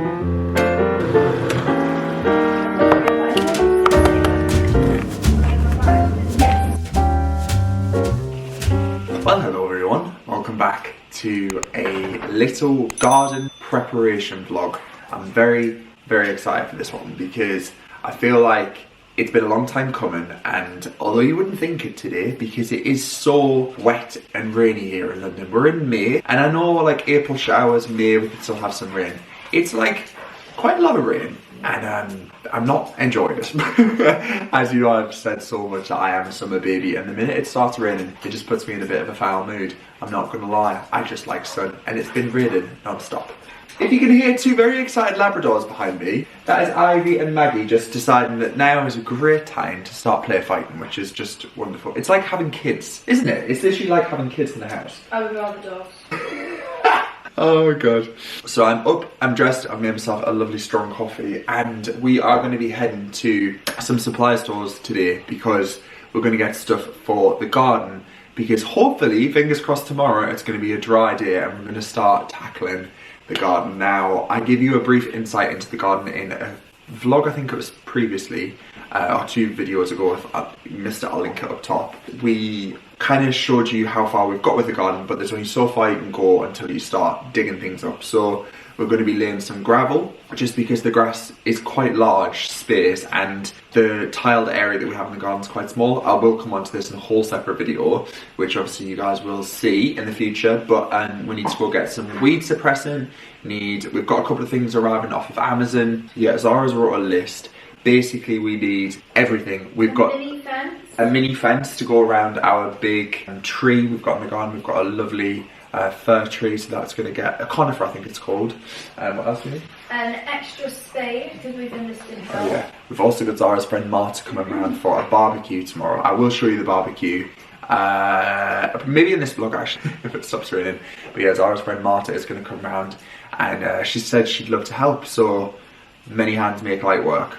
Well, hello everyone, welcome back to a little garden preparation vlog. I'm very excited for this one because I feel like it's been a long time coming, and although you wouldn't think it today because it is so wet and rainy here in London. We're in May, and I know like April showers, May we could still have some rain. It's like quite a lot of rain, and I'm not enjoying it. As you know, I've said so much that I am a summer baby, and the minute it starts raining, it just puts me in a bit of a foul mood. I'm not gonna lie, I just like sun, and it's been raining non-stop. If you can hear two very excited Labradors behind me, that is Ivy and Maggie just deciding that now is a great time to start play fighting, which is just wonderful. It's like having kids, isn't it? It's literally like having kids in the house. I would rather dogs. Oh god. So I'm up, I'm dressed, I've made myself a lovely strong coffee, and we are going to be heading to some supply stores today because we're going to get stuff for the garden, because hopefully, fingers crossed, tomorrow it's going to be a dry day and we're going to start tackling the garden. Now, I give you a brief insight into the garden in a vlog, I think it was previously, or 2 videos ago. If I missed it, I'll link it up top. We kind of showed you how far we've got with the garden, but there's only so far you can go until you start digging things up. So we're going to be laying some gravel, just because the grass is quite large space and the tiled area that we have in the garden is quite small. I will come onto this in a whole separate video, which obviously you guys will see in the future, but we need to go get some weed suppressant. We've got a couple of things arriving off of Amazon. Yeah, Zara's wrote a list. Basically, we need everything. We've got a mini fence to go around our big tree we've got in the garden. We've got a lovely fir tree, so that's going to get a conifer, I think it's called. What else do we need? An extra spade, because we've done this before. Oh yeah. We've also got Zara's friend Marta coming around for a barbecue tomorrow. I will show you the barbecue. Maybe in this vlog actually, if it stops raining. But yeah, Zara's friend Marta is going to come around, and she said she'd love to help, so many hands make light work.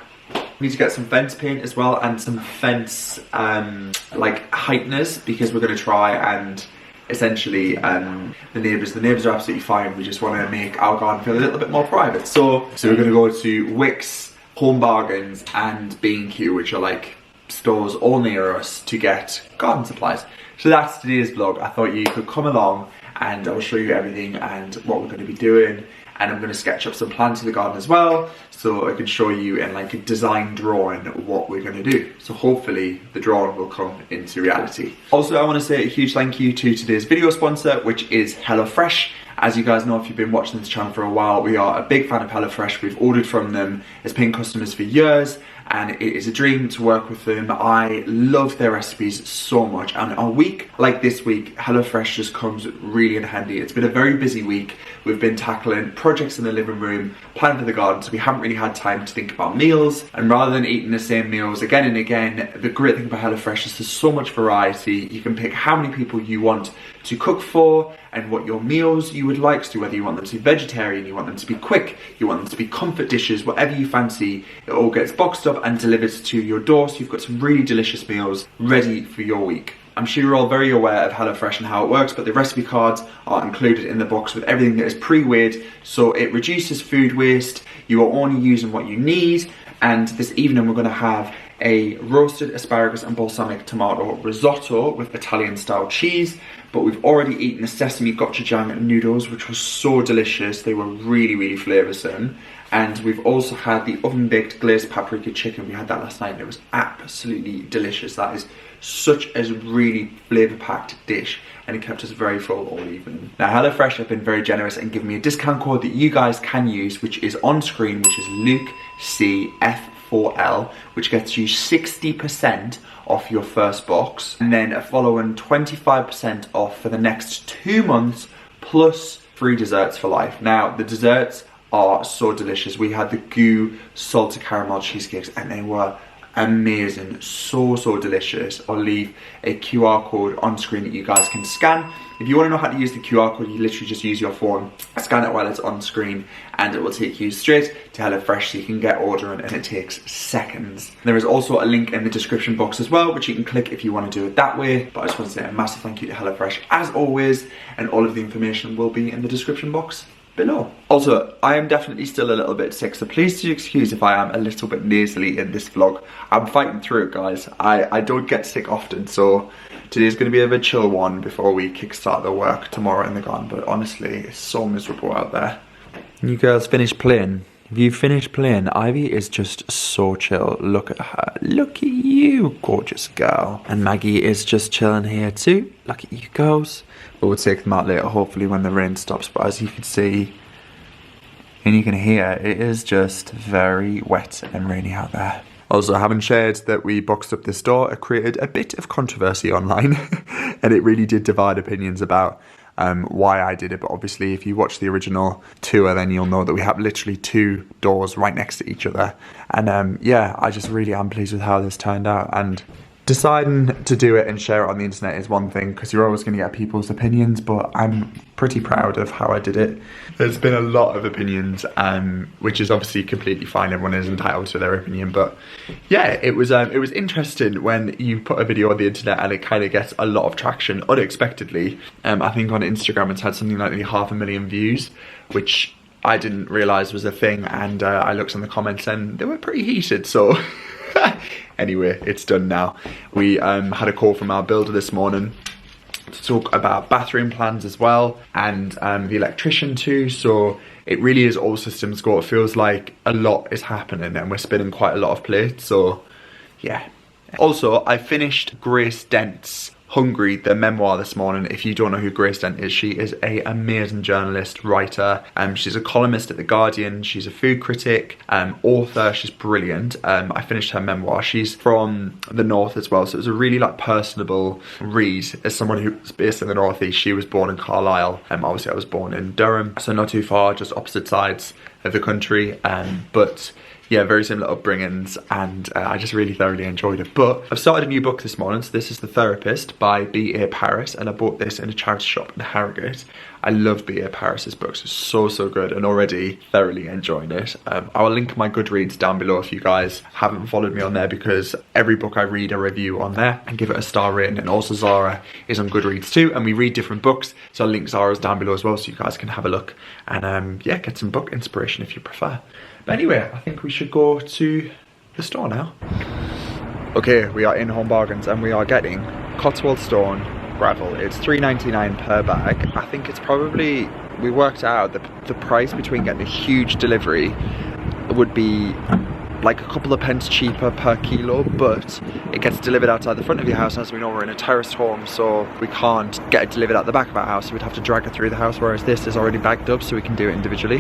We need to get some fence paint as well, and some fence like heighteners, because we're going to try and essentially the neighbours are absolutely fine. We just want to make our garden feel a little bit more private. So we're going to go to Wickes, Home Bargains and B&Q, which are like stores all near us, to get garden supplies. So that's today's vlog. I thought you could come along and I'll show you everything and what we're going to be doing. And I'm going to sketch up some plans for the garden as well, so I can show you in like a design drawing what we're going to do. So hopefully the drawing will come into reality. Also, I want to say a huge thank you to today's video sponsor, which is HelloFresh. As you guys know, if you've been watching this channel for a while, we are a big fan of HelloFresh. We've ordered from them as paying customers for years, and it is a dream to work with them. I love their recipes so much, and a week like this week, HelloFresh just comes really in handy. It's been a very busy week. We've been tackling projects in the living room, planning for the garden, so we haven't really had time to think about meals. And rather than eating the same meals again and again, the great thing about HelloFresh is there's so much variety. You can pick how many people you want to cook for and what your meals you would like to do, whether you want them to be vegetarian, you want them to be quick, you want them to be comfort dishes, whatever you fancy. It all gets boxed up and delivered to your door, so you've got some really delicious meals ready for your week. I'm sure you're all very aware of HelloFresh and how it works, but the recipe cards are included in the box with everything that is pre-weighed, so it reduces food waste. You are only using what you need. And this evening we're going to have a roasted asparagus and balsamic tomato risotto with Italian style cheese. But we've already eaten the sesame gochujang noodles, which was so delicious. They were really flavoursome. And we've also had the oven baked glazed paprika chicken. We had that last night and it was absolutely delicious. That is such a really flavour packed dish, and it kept us very full all evening. Now, HelloFresh have been very generous and given me a discount code that you guys can use, which is on screen, which is LukeCF4L, which gets you 60% off your first box, and then a following 25% off for the next 2 months, plus free desserts for life. Now, the desserts are so delicious. We had the goo salted caramel cheesecakes, and they were amazing, so delicious. I'll leave a QR code on screen that you guys can scan. If you want to know how to use the QR code, you literally just use your phone, scan it while it's on screen, and it will take you straight to HelloFresh, so you can get ordering, and it takes seconds. There is also a link in the description box as well, which you can click if you want to do it that way. But I just want to say a massive thank you to HelloFresh as always, and all of the information will be in the description box below. Also, I am definitely still a little bit sick, so please do excuse if I am a little bit nasally in this vlog. I'm fighting through it, guys. I don't get sick often, so today's going to be a bit chill one before we kickstart the work tomorrow in the garden, but honestly, it's so miserable out there. You girls finished playing? Have you finished playing? Ivy is just so chill. Look at her. Look at you, gorgeous girl. And Maggie is just chilling here too. Look at you girls. But we'll take them out later, hopefully when the rain stops. But as you can see, and you can hear, it is just very wet and rainy out there. Also, having shared that we boxed up this door, it created a bit of controversy online. And it really did divide opinions about why I did it, but obviously if you watch the original tour then you'll know that we have literally 2 doors right next to each other, and yeah, I just really am pleased with how this turned out. And deciding to do it and share it on the internet is one thing, because you're always going to get people's opinions, but I'm pretty proud of how I did it. There's been a lot of opinions, which is obviously completely fine. Everyone is entitled to their opinion, but yeah, it was interesting when you put a video on the internet and it kind of gets a lot of traction unexpectedly. I think on Instagram it's had something like nearly 500,000 views, which I didn't realise was a thing, and I looked in the comments and they were pretty heated, so anyway, it's done now. We had a call from our builder this morning to talk about bathroom plans as well, and the electrician too, so it really is all systems go. It feels like a lot is happening and we're spinning quite a lot of plates, so yeah. Also, I finished Grace Dent's Hungry, the memoir, this morning. If you don't know who Grace Dent is, she is an amazing journalist, writer. She's a columnist at The Guardian. She's a food critic, author. She's brilliant. I finished her memoir. She's from the north as well, so it was a really like personable read. As someone who's based in the northeast, she was born in Carlisle. Obviously I was born in Durham, so not too far, just opposite sides of the country. But yeah, very similar upbringings, and I just really thoroughly enjoyed it. But I've started a new book this morning, so this is The Therapist by B.A. Paris, and I bought this in a charity shop in Harrogate. I love B.A. Paris's books, it's so good, and already thoroughly enjoying it. I will link my Goodreads down below if you guys haven't followed me on there, because every book I read I review on there and give it a star rating, and also Zara is on Goodreads too, and we read different books, so I'll link Zara's down below as well so you guys can have a look and yeah, get some book inspiration if you prefer. But anyway, I think we should go to the store now. Okay, we are in Home Bargains and we are getting Cotswold Stone gravel. It's £3.99 per bag. I think it's probably, we worked out the price between getting a huge delivery would be like a couple of pence cheaper per kilo, but it gets delivered outside the front of your house. As we know, we're in a terraced home, so we can't get it delivered at the back of our house, so we'd have to drag it through the house, whereas this is already bagged up, so we can do it individually.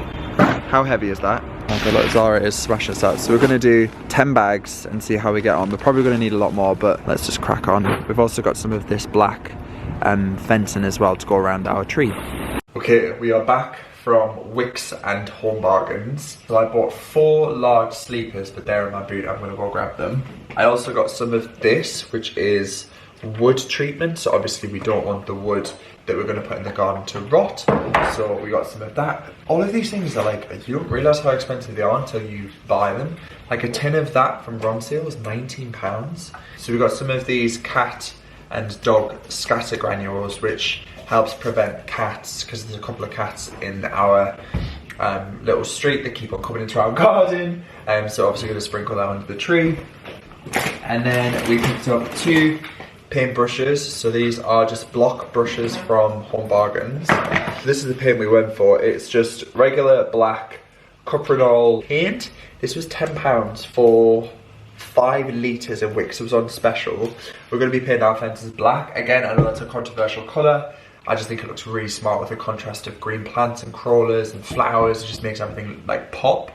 How heavy is that? Okay, look, Zara is smashing us out. So we're gonna do 10 bags and see how we get on. We're probably gonna need a lot more, but let's just crack on. We've also got some of this black fencing as well to go around our tree. Okay, we are back from Wicks and Home Bargains. So I bought 4 large sleepers, but they're in my boot. I'm gonna go grab them. I also got some of this, which is wood treatment. So obviously we don't want the wood that we're gonna put in the garden to rot. So we got some of that. All of these things are like, you don't realize how expensive they are until you buy them. Like a tin of that from Ronseal was £19. So we got some of these cat and dog scatter granules, which helps prevent cats, because there's a couple of cats in our little street that keep on coming into our garden. So obviously going to sprinkle that under the tree. And then we picked up 2 paint brushes. So these are just block brushes from Home Bargains. This is the paint we went for. It's just regular black Cuprinol paint. This was £10 for 5 litres of Wicks. It was on special. We're going to be painting our fences black. Again, I know that's a controversial colour. I just think it looks really smart with the contrast of green plants and crawlers and flowers. It just makes everything like pop.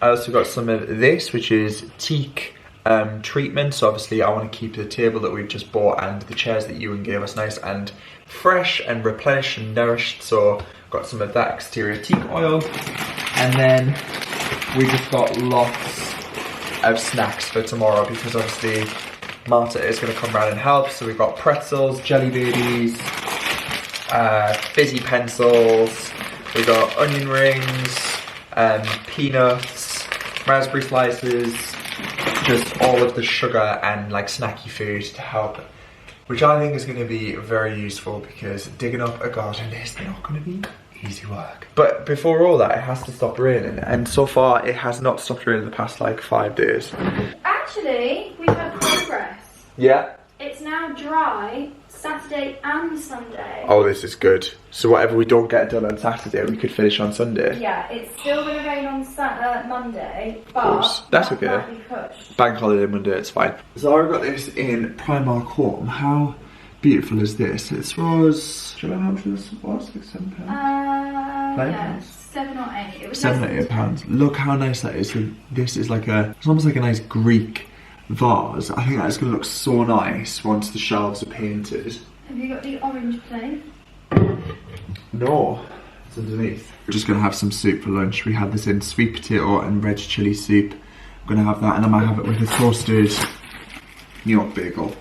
I also got some of this, which is teak treatment. So obviously I want to keep the table that we've just bought and the chairs that Ewan gave us nice and fresh and replenished and nourished. So got some of that exterior teak oil. And then we just got lots of snacks for tomorrow, because obviously Marta is going to come round and help. So we've got pretzels, jelly babies, fizzy pencils, we've got onion rings, peanuts, raspberry slices, just all of the sugar and like snacky food to help, which I think is going to be very useful, because digging up a garden is not going to be Easy work. But before all that, it has to stop raining. And so far, it has not stopped raining the past like 5 days. Actually, we've had progress. Yeah? It's now dry Saturday and Sunday. Oh, this is good. So whatever we don't get done on Saturday, we could finish on Sunday. Yeah, it's still going to rain on Monday, but that's that okay. might be pushed. Bank holiday Monday, it's fine. Zara got this in Primark Home. How beautiful is this? This was, do you know how much this was? Like £7? Yeah, 7 or 8. It was £7 or £8. Look how nice that is. So this is like it's almost like a nice Greek vase. I think that's going to look so nice once the shelves are painted. Have you got the orange plate? No, it's underneath. We're just going to have some soup for lunch. We had this in sweet potato and red chilli soup. I'm going to have that, and I might have it with a toasted New York bagel.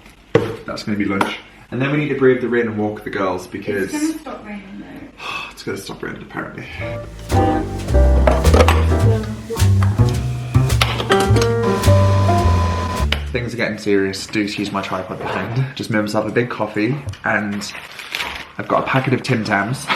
That's going to be lunch. And then we need to brave the rain and walk the girls because... It's going to stop raining though. It's going to stop raining apparently. Things are getting serious. Do excuse my tripod behind. Just made myself a big coffee and I've got a packet of Tim Tams.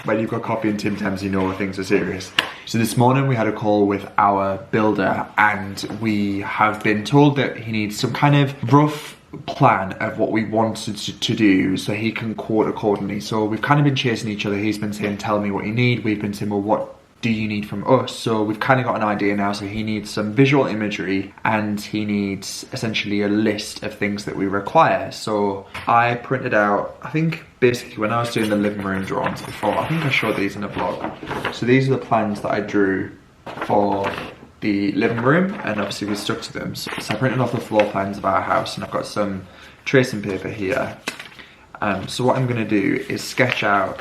When you've got coffee and Tim Tams, you know things are serious. So this morning we had a call with our builder and we have been told that he needs some kind of rough plan of what we wanted to do so he can quote accordingly. So we've kind of been chasing each other. He's been saying, tell me what you need. We've been saying, well, what do you need from us? So we've kind of got an idea now. So he needs some visual imagery and he needs essentially a list of things that we require. So I printed out, I think basically when I was doing the living room drawings before, I think I showed these in a vlog. So these are the plans that I drew for the living room and obviously we stuck to them. So I printed off the floor plans of our house and I've got some tracing paper here. So what I'm gonna do is sketch out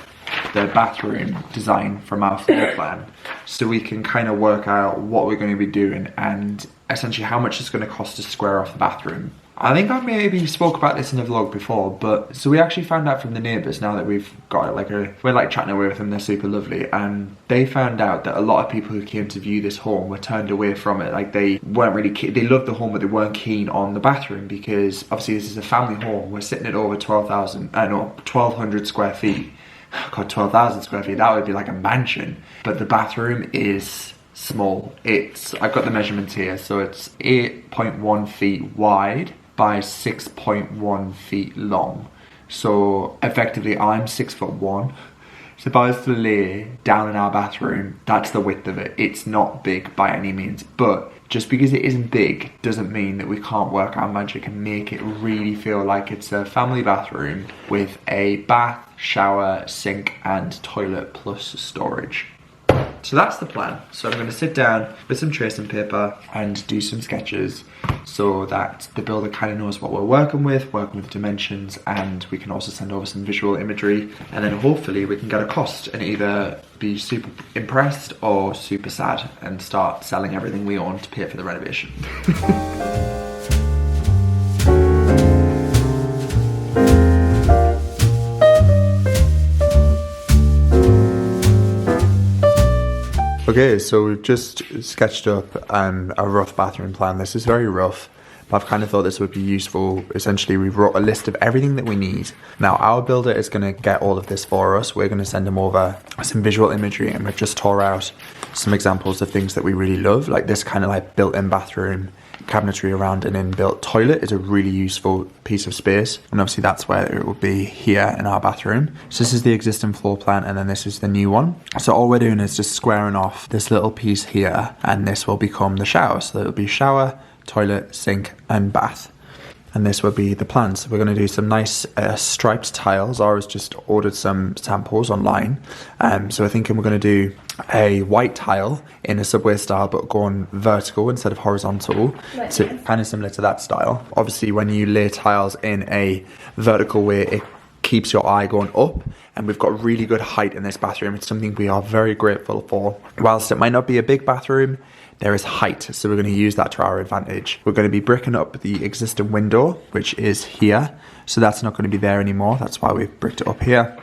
the bathroom design from our floor plan so we can kind of work out what we're going to be doing and essentially how much it's going to cost to square off the bathroom. I think I maybe spoke about this in a vlog before, but so we actually found out from the neighbours now that we've got we're like chatting away with them, they're super lovely, and they found out that a lot of people who came to view this home were turned away from it. Like they weren't really they loved the home but they weren't keen on the bathroom because obviously this is a family home. We're sitting at over 1200 square feet. God, 12,000 square feet, that would be like a mansion. But the bathroom is small. I've got the measurements here, so it's 8.1 feet wide by 6.1 feet long. So effectively I'm 6'1". So if I was to lay down in our bathroom, that's the width of it. It's not big by any means, but just because it isn't big doesn't mean that we can't work our magic and make it really feel like it's a family bathroom with a bath, shower, sink and toilet plus storage. So that's the plan. So I'm going to sit down with some tracing paper and do some sketches so that the builder kind of knows what we're working with dimensions, and we can also send over some visual imagery, and then hopefully we can get a cost and either be super impressed or super sad and start selling everything we own to pay for the renovation. Okay, so we've just sketched up a rough bathroom plan. This is very rough, but I've kind of thought this would be useful. Essentially, we've wrote a list of everything that we need. Now, our builder is going to get all of this for us. We're going to send him over some visual imagery, and we've just tore out some examples of things that we really love, like this kind of like built-in bathroom, cabinetry around an inbuilt toilet is a really useful piece of space, and obviously that's where it will be here in our bathroom. So this is the existing floor plan and then this is the new one. So all we're doing is just squaring off this little piece here and this will become the shower. So it'll be shower, toilet, sink and bath. And this will be the plan. So we're going to do some nice striped tiles. Zara's just ordered some samples online. So we're thinking we're going to do a white tile in a subway style, but going vertical instead of horizontal. So kind of similar to that style. Obviously, when you lay tiles in a vertical way, it keeps your eye going up. And we've got really good height in this bathroom. It's something we are very grateful for. Whilst it might not be a big bathroom, there is height, so we're going to use that to our advantage. We're going to be bricking up the existing window, which is here. So that's not going to be there anymore. That's why we've bricked it up here.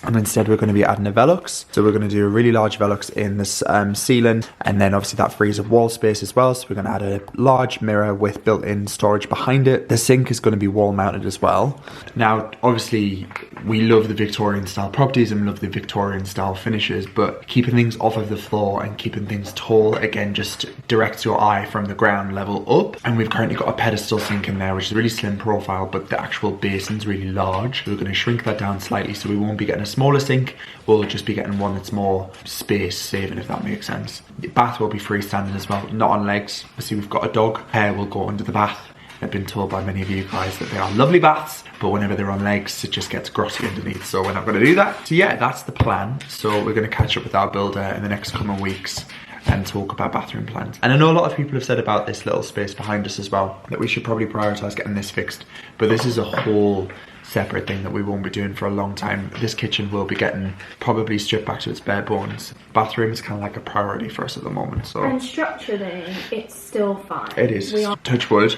And instead we're going to be adding a Velux. So we're going to do a really large Velux in this ceiling, and then obviously that frees up wall space as well. So we're going to add a large mirror with built-in storage behind it. The sink is going to be wall mounted as well. Now obviously we love the Victorian style properties and love the Victorian style finishes, but keeping things off of the floor and keeping things tall, again, just directs your eye from the ground level up. And we've currently got a pedestal sink in there, which is a really slim profile, but the actual basin's really large. So we're going to shrink that down slightly, so we won't be getting a smaller sink, we'll just be getting one that's more space saving, if that makes sense. The bath will be freestanding as well, not on legs. See, we've got a dog. Hair will go under the bath. I've been told by many of you guys that they are lovely baths, but whenever they're on legs, it just gets grotty underneath, so we're not going to do that. So yeah, that's the plan. So we're going to catch up with our builder in the next coming weeks and talk about bathroom plans. And I know a lot of people have said about this little space behind us as well, that we should probably prioritise getting this fixed, but this is a whole separate thing that we won't be doing for a long time. This kitchen will be getting probably stripped back to its bare bones. Bathroom is kind of like a priority for us at the moment. So, and structurally, it's still fine. It is. Touch wood.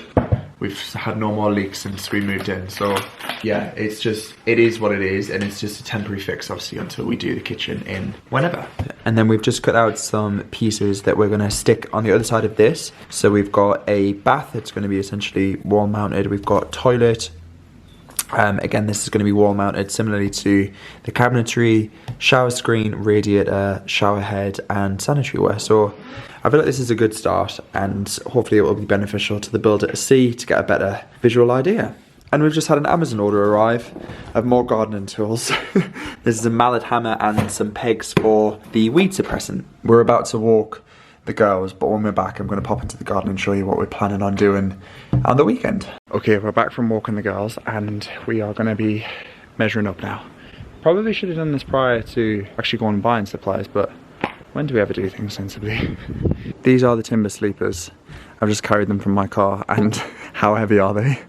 We've had no more leaks since we moved in. So yeah, it's just, it is what it is, and it's just a temporary fix obviously until we do the kitchen in whenever. And then we've just cut out some pieces that we're going to stick on the other side of this. So we've got a bath that's going to be essentially wall mounted. We've got toilet. Again, this is going to be wall mounted similarly to the cabinetry, shower screen, radiator, shower head and sanitary ware. So I feel like this is a good start, and hopefully it will be beneficial to the builder to see, to get a better visual idea. And we've just had an Amazon order arrive of more gardening tools. This is a mallet hammer and some pegs for the weed suppressant. We're about to walk the girls, but when we're back I'm going to pop into the garden and show you what we're planning on doing on the weekend. Okay, we're back from walking the girls and we are going to be measuring up now. Probably should have done this prior to actually going and buying supplies, but when do we ever do things sensibly? These are the timber sleepers. I've just carried them from my car, and how heavy are they?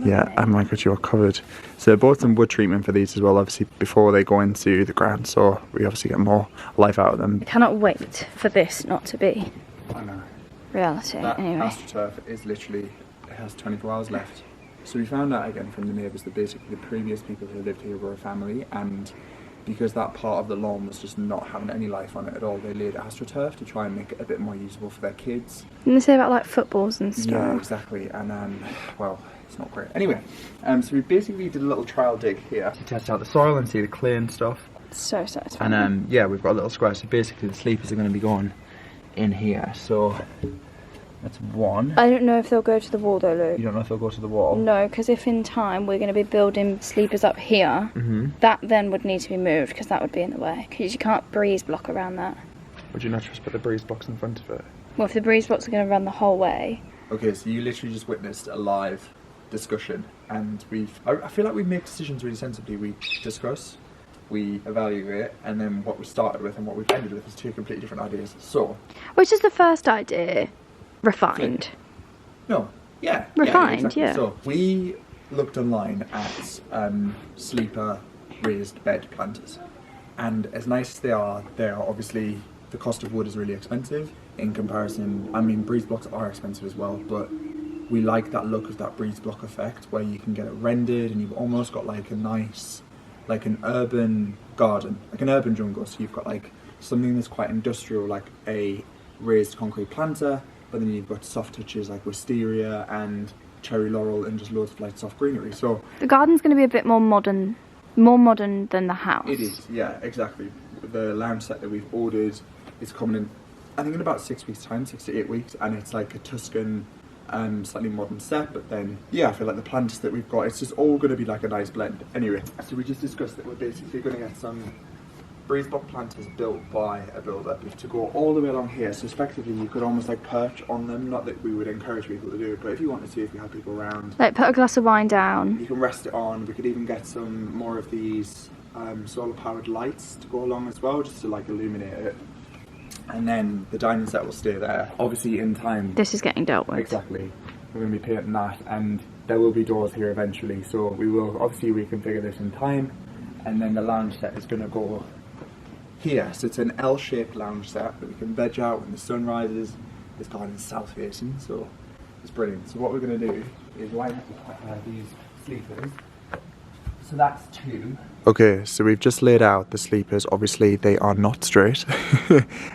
Yeah, and my God, you're covered. So I bought some wood treatment for these as well, obviously, before they go into the ground, so we obviously get more life out of them. I cannot wait for this not to be I know. reality. That anyway, AstroTurf is literally, it has 24 hours left. So we found out again from the neighbours that basically the previous people who lived here were a family, and because that part of the lawn was just not having any life on it at all, they laid AstroTurf to try and make it a bit more usable for their kids. Didn't they say about like footballs and stuff? Yeah, exactly, and well, it's not great. Anyway, so we basically did a little trial dig here to test out the soil and see the clay and stuff. So satisfying. And yeah, we've got a little square, so basically the sleepers are going to be going in here, so that's one. I don't know if they'll go to the wall though, Luke. You don't know if they'll go to the wall? No, because if in time we're going to be building sleepers up here, that then would need to be moved because that would be in the way. Because you can't breeze block around that. Would you not just put the breeze box in front of it? Well, if the breeze blocks are going to run the whole way. Okay, so you literally just witnessed a live discussion, and I feel like we make decisions really sensibly. We discuss, we evaluate, and then what we started with and what we've ended with is two completely different ideas. So, which is the first idea? Refined. No, yeah. Refined, exactly. yeah. So, we looked online at sleeper raised bed planters, and as nice as they are obviously, the cost of wood is really expensive in comparison. I mean, breeze blocks are expensive as well, but we like that look of that breeze block effect where you can get it rendered and you've almost got like a nice, like an urban garden, like an urban jungle. So you've got like something that's quite industrial, like a raised concrete planter, but then you've got soft touches like wisteria and cherry laurel and just loads of like soft greenery. So the garden's going to be a bit more modern than the house. it is, yeah, exactly. The lounge set that we've ordered is coming in, I think in about 6 weeks time, 6 to 8 weeks, and it's like a Tuscan slightly modern set, but then yeah, I feel like the plants that we've got, it's just all going to be like a nice blend. Anyway, so we just discussed that we're basically going to get some breeze block planters built by a builder to go all the way along here, so effectively you could almost like perch on them. Not that we would encourage people to do it, but if you wanted to, if you had people around, like put a glass of wine down, you can rest it on. We could even get some more of these solar powered lights to go along as well, just to like illuminate it. And then the dining set will stay there. Obviously in time, this is getting dealt with. Exactly. We're going to be painting that, and there will be doors here eventually, so we will obviously reconfigure this in time. And then the lounge set is going to go here. So it's an L-shaped lounge set that we can veg out when the sun rises. This garden's south facing, so it's brilliant. So what we're going to do is line up these sleepers. So that's two. Okay, so we've just laid out the sleepers. Obviously, they are not straight.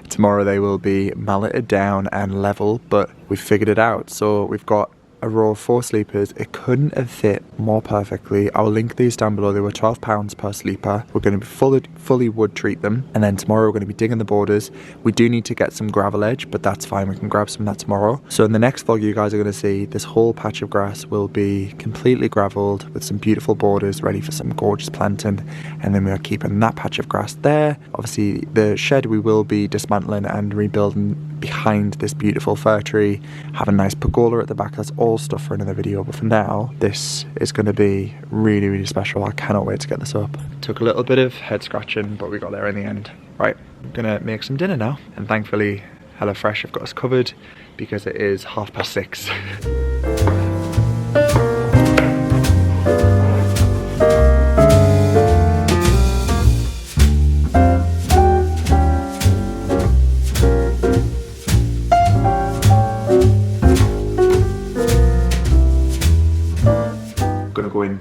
Tomorrow they will be malleted down and level, but we figured it out. So we've got a row of 4 sleepers. It couldn't have fit more perfectly. I'll link these down below. They were £12 per sleeper. We're going to be fully wood treat them, and then tomorrow we're going to be digging the borders. We do need to get some gravel edge, but that's fine. We can grab some of that tomorrow. So in the next vlog, you guys are going to see this whole patch of grass will be completely gravelled with some beautiful borders ready for some gorgeous planting, and then we are keeping that patch of grass there. Obviously, the shed we will be dismantling and rebuilding behind this beautiful fir tree. Have a nice pergola at the back. That's all stuff for another video, but for now this is going to be really, really special. I cannot wait to get this up. Took a little bit of head scratching, but we got there in the end. Right, I'm gonna make some dinner now, and thankfully HelloFresh have got us covered because it is 6:30.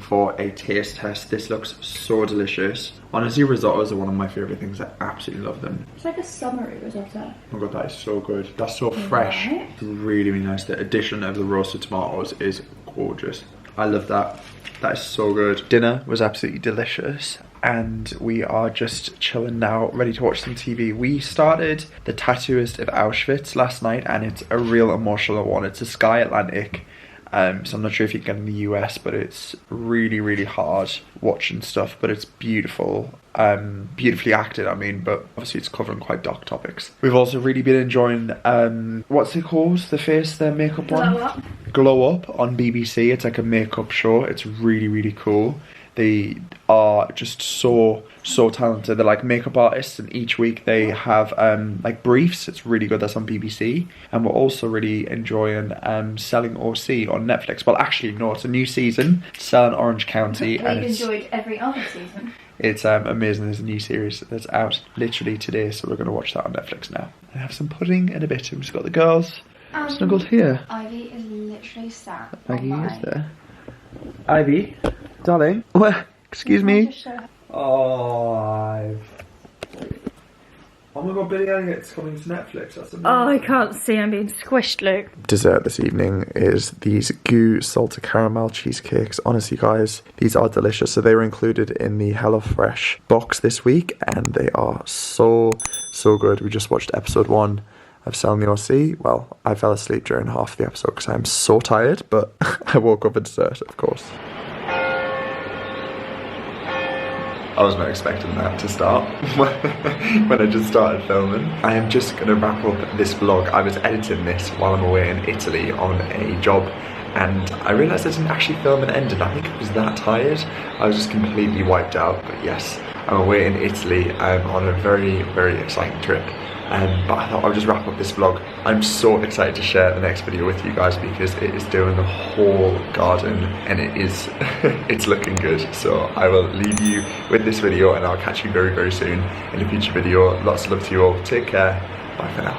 For a taste test. This looks so delicious. Honestly, risottos are one of my favourite things. I absolutely love them. It's like a summery risotto. Oh my god, that is so good. That's so fresh. Right. Really, really nice. The addition of the roasted tomatoes is gorgeous. I love that. That is so good. Dinner was absolutely delicious, and we are just chilling now, ready to watch some TV. We started The Tattooist of Auschwitz last night, and it's a real emotional one. It's a Sky Atlantic. So I'm not sure if you can get in the US, but it's really, really hard watching stuff, but it's beautiful. Beautifully acted, I mean, but obviously it's covering quite dark topics. We've also really been enjoying, what's it called? The makeup one? Glow Up. Glow Up on BBC. It's like a makeup show. It's really, really cool. They are just so talented. They're like makeup artists, and each week they have like briefs. It's really good. That's on BBC. And we're also really enjoying Selling OC on Netflix. Well, actually no, it's a new season. Selling Orange County. We've enjoyed every other season. It's amazing. There's a new series that's out literally today, so we're going to watch that on Netflix now. I have some pudding in a bit. We've just got the girls snuggled here. Ivy is literally sat Maggie on is there. Ivy, darling. Well, excuse me. Oh, oh my god, Billy Elliot's coming to Netflix. That's amazing. Oh, I can't see. I'm being squished, Luke. Dessert this evening is these goo salted caramel cheesecakes. Honestly, guys, these are delicious. So they were included in the HelloFresh box this week, and they are so good. We just watched episode 1 of Selling the OC. Well, I fell asleep during half the episode because I'm so tired, but I woke up at dessert, of course. I was not expecting that to start when I just started filming. I am just going to wrap up this vlog. I was editing this while I'm away in Italy on a job, and I realised I didn't actually film an end, and I think I was that tired. I was just completely wiped out. But yes, I'm away in Italy. I'm on a very, very exciting trip. But I thought I would just wrap up this vlog. I'm so excited to share the next video with you guys because it is doing the whole garden, and it is it's looking good. So I will leave you with this video, and I'll catch you very, very soon in a future video. Lots of love to you all. Take care. Bye for now.